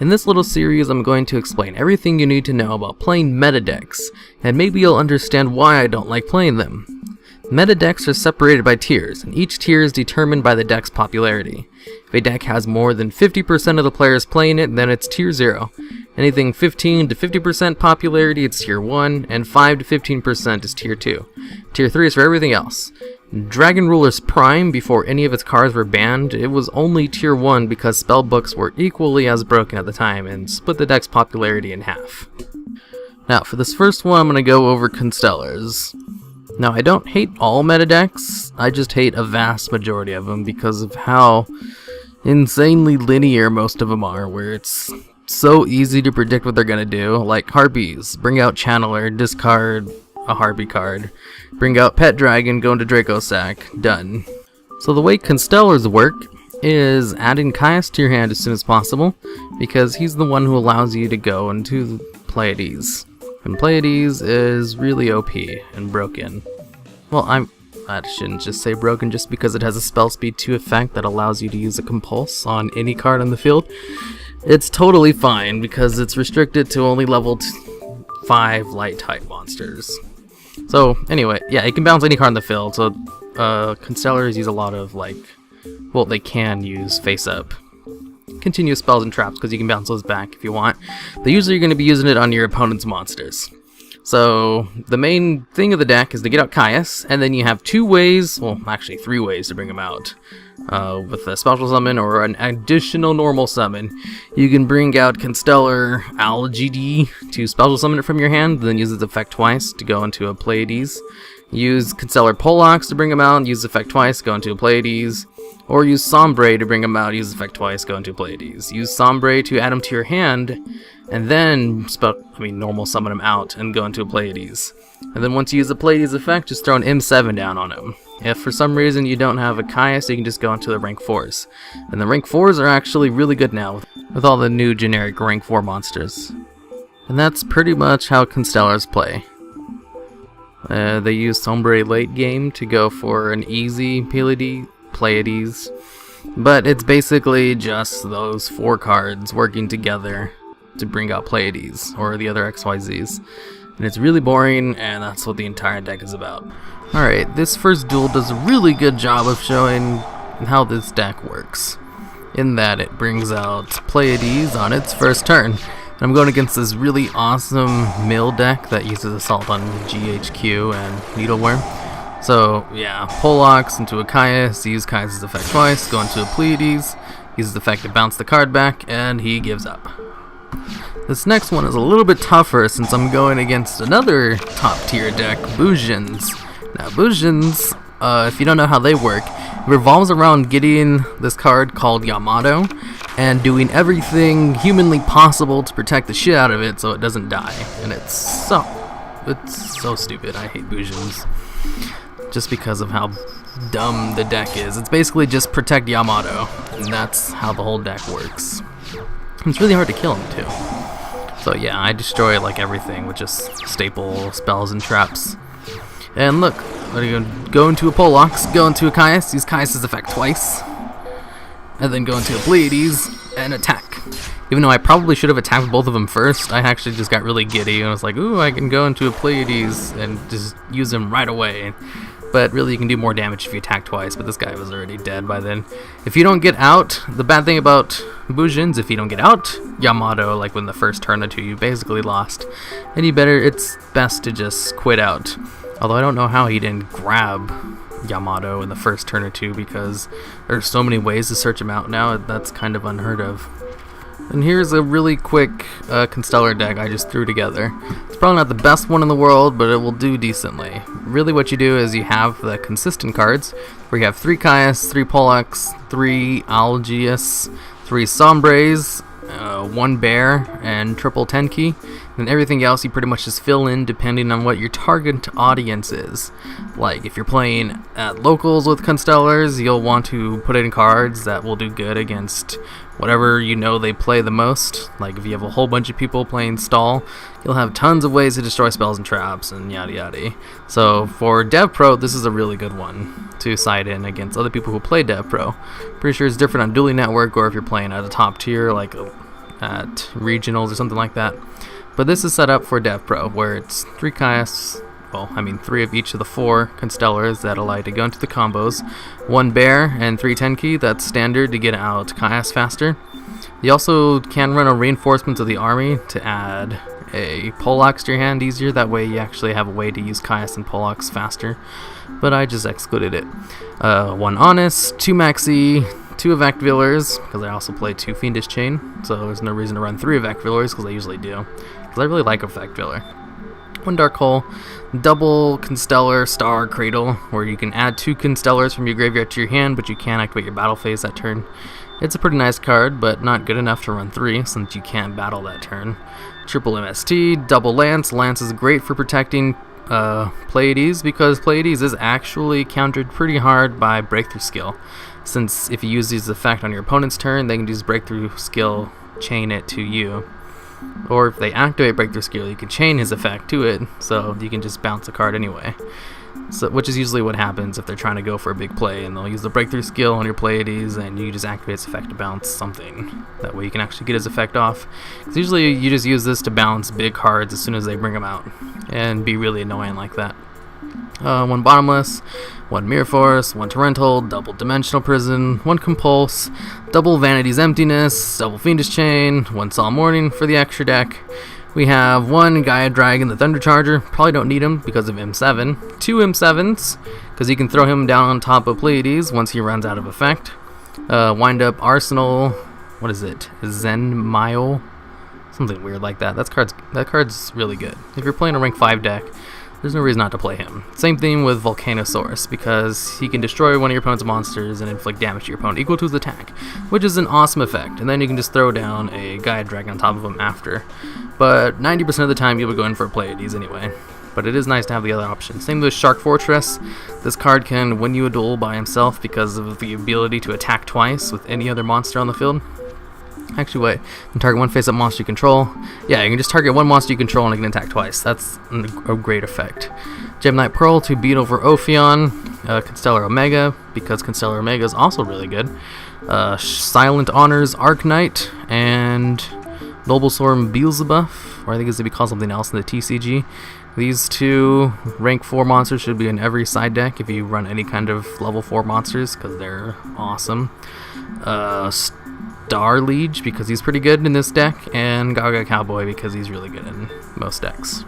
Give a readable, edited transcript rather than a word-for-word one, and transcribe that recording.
In this little series, I'm going to explain everything you need to know about playing meta decks, and maybe you'll understand why I don't like playing them. Meta decks are separated by tiers, and each tier is determined by the deck's popularity. If a deck has more than 50% of the players playing it, then it's tier 0. Anything 15 to 50% popularity, it's tier 1, and 5 to 15% is tier 2. Tier 3 is for everything else. Dragon Ruler's Prime, before any of its cards were banned, it was only tier 1 because spellbooks were equally as broken at the time and split the deck's popularity in half. Now, for this first one, I'm going to go over Constellars. Now, I don't hate all meta decks, I just hate a vast majority of them because of how insanely linear most of them are, where it's so easy to predict what they're going to do. Like Harpies, bring out Channeler, discard a Harpy card. Bring out Pet Dragon, go into Draco Sack, done. So the way Constellars work is adding Caius to your hand as soon as possible, because he's the one who allows you to go into Pleiades. And Pleiades is really OP and broken. Well, I shouldn't just say broken just because it has a spell speed 2 effect that allows you to use a compulse on any card on the field. It's totally fine because it's restricted to only level 5 light type monsters. So anyway, yeah, it can bounce any card in the field, so Constellars use a lot of, well, they can use face-up continuous spells and traps because you can bounce those back if you want, but usually you're going to be using it on your opponent's monsters. So the main thing of the deck is to get out Caius, and then you have 2 ways, well actually 3 ways to bring him out. With a special summon or an additional normal summon. You can bring out Constellar LGD to special summon it from your hand, then use its effect twice to go into a Pleiades. Use Constellar Polox to bring him out, use effect twice, go into a Pleiades. Or use Sombre to bring him out, use effect twice, go into Pleiades. Use Sombre to add him to your hand, and then normal summon him out and go into a Pleiades. And then once you use the Pleiades effect, just throw an M7 down on him. If for some reason you don't have a Caius, you can just go into the rank 4s. And the rank 4s are actually really good now, with all the new generic rank 4 monsters. And that's pretty much how Constellars play. They use Sombre late game to go for an easy Pleiades. But it's basically just those 4 cards working together to bring out Pleiades, or the other XYZs. And it's really boring, and that's what the entire deck is about. Alright, this first duel does a really good job of showing how this deck works, in that it brings out Pleiades on its first turn. And I'm going against this really awesome mill deck that uses Assault on GHQ and Needleworm. So yeah, Polox into a Caius, use Caius' effect twice, go into a Pleiades, uses the effect to bounce the card back, and he gives up. This next one is a little bit tougher since I'm going against another top tier deck, Bujins. Now Bujins, if you don't know how they work, it revolves around getting this card called Yamato and doing everything humanly possible to protect the shit out of it so it doesn't die. And it's so stupid. I hate Bujins just because of how dumb the deck is. It's basically just protect Yamato, and that's how the whole deck works. And it's really hard to kill him too. So yeah, I destroy everything with just staple spells and traps. And look, go into a Polox, go into a Caius, use Caius' effect twice, and then go into a Pleiades and attack. Even though I probably should have attacked both of them first, I actually just got really giddy and was like, ooh, I can go into a Pleiades and just use them right away. But really you can do more damage if you attack twice, but this guy was already dead by then. If you don't get out, the bad thing about Bujins, if you don't get out Yamato, when the first turn or two, you basically lost. And it's best to just quit out. Although I don't know how he didn't grab Yamato in the first turn or two, because there's so many ways to search him out now, that's kind of unheard of. And here's a really quick Constellar deck I just threw together. It's probably not the best one in the world, but it will do decently. Really what you do is you have the consistent cards, where you have 3 Caius, 3 Polox, 3 Algius, 3 Sombres, 1 Bear, and triple Tenki. And everything else you pretty much just fill in depending on what your target audience is. Like if you're playing at locals with Constellars, you'll want to put in cards that will do good against whatever you know they play the most. Like if you have a whole bunch of people playing stall, you'll have tons of ways to destroy spells and traps and yada yada. So for DevPro, this is a really good one to side in against other people who play DevPro. Pretty sure it's different on Dueling Network, or if you're playing at a top tier like at regionals or something like that. But this is set up for DevPro, where it's 3 Caius, well, I mean 3 of each of the 4 Constellars that allow you to go into the combos, 1 Bear and 3 10-key, that's standard to get out Caius faster. You also can run a reinforcement of the army to add a Poleaxe to your hand easier, that way you actually have a way to use Caius and Poleaxe faster, but I just excluded it. 1 Honest, 2 Maxi, 2 Evac Villers, because I also play 2 Fiendish Chain, so there's no reason to run 3 Evac Villers, because I usually do, because I really like Evac Viller. 1 Dark Hole, double Constellar Star Cradle, where you can add 2 Constellars from your graveyard to your hand, but you can't activate your battle phase that turn. It's a pretty nice card, but not good enough to run 3, since you can't battle that turn. Triple MST, double Lance. Lance is great for protecting Pleiades, because Pleiades is actually countered pretty hard by Breakthrough Skill, since if you use this effect on your opponent's turn, they can use Breakthrough Skill, chain it to you. Or if they activate Breakthrough Skill, you can chain his effect to it, so you can just bounce a card anyway. So, which is usually what happens if they're trying to go for a big play, and they'll use the Breakthrough Skill on your Pleiades, and you just activate its effect to bounce something. That way you can actually get his effect off. Because usually you just use this to bounce big cards as soon as they bring them out, and be really annoying like that. 1 Bottomless, 1 Mirror Force, 1 Torrential, double Dimensional Prison, 1 Compulse, double Vanity's Emptiness, double Fiendish Chain, 1 Solemn Morning for the extra deck. We have 1 Gaia Dragon, the Thunder Charger. Probably don't need him because of M7. 2 M7s, because you can throw him down on top of Pleiades once he runs out of effect. Wind Up Arsenal. What is it? Zen Mile? Something weird like that. That card's really good. If you're playing a rank 5 deck, there's no reason not to play him. Same thing with Volcanosaurus, because he can destroy one of your opponent's monsters and inflict damage to your opponent equal to his attack, which is an awesome effect. And then you can just throw down a Gaia Dragon on top of him after. But 90% of the time you would go in for Pleiades anyway. But it is nice to have the other option. Same with Shark Fortress. This card can win you a duel by himself because of the ability to attack twice with any other monster on the field. Actually, wait. You can target 1 face-up monster you control. Yeah, you can just target 1 monster you control and it can attack twice. That's a great effect. Gemini Pearl to beat over Ophion. Constellar Omega, because Constellar Omega is also really good. Silent Honors Arknight, and Noble Storm Beelzebub, or I think it's to be called something else in the TCG. These 2 rank 4 monsters should be in every side deck if you run any kind of level 4 monsters, because they're awesome. Star Liege, because he's pretty good in this deck, and Gaga Cowboy, because he's really good in most decks.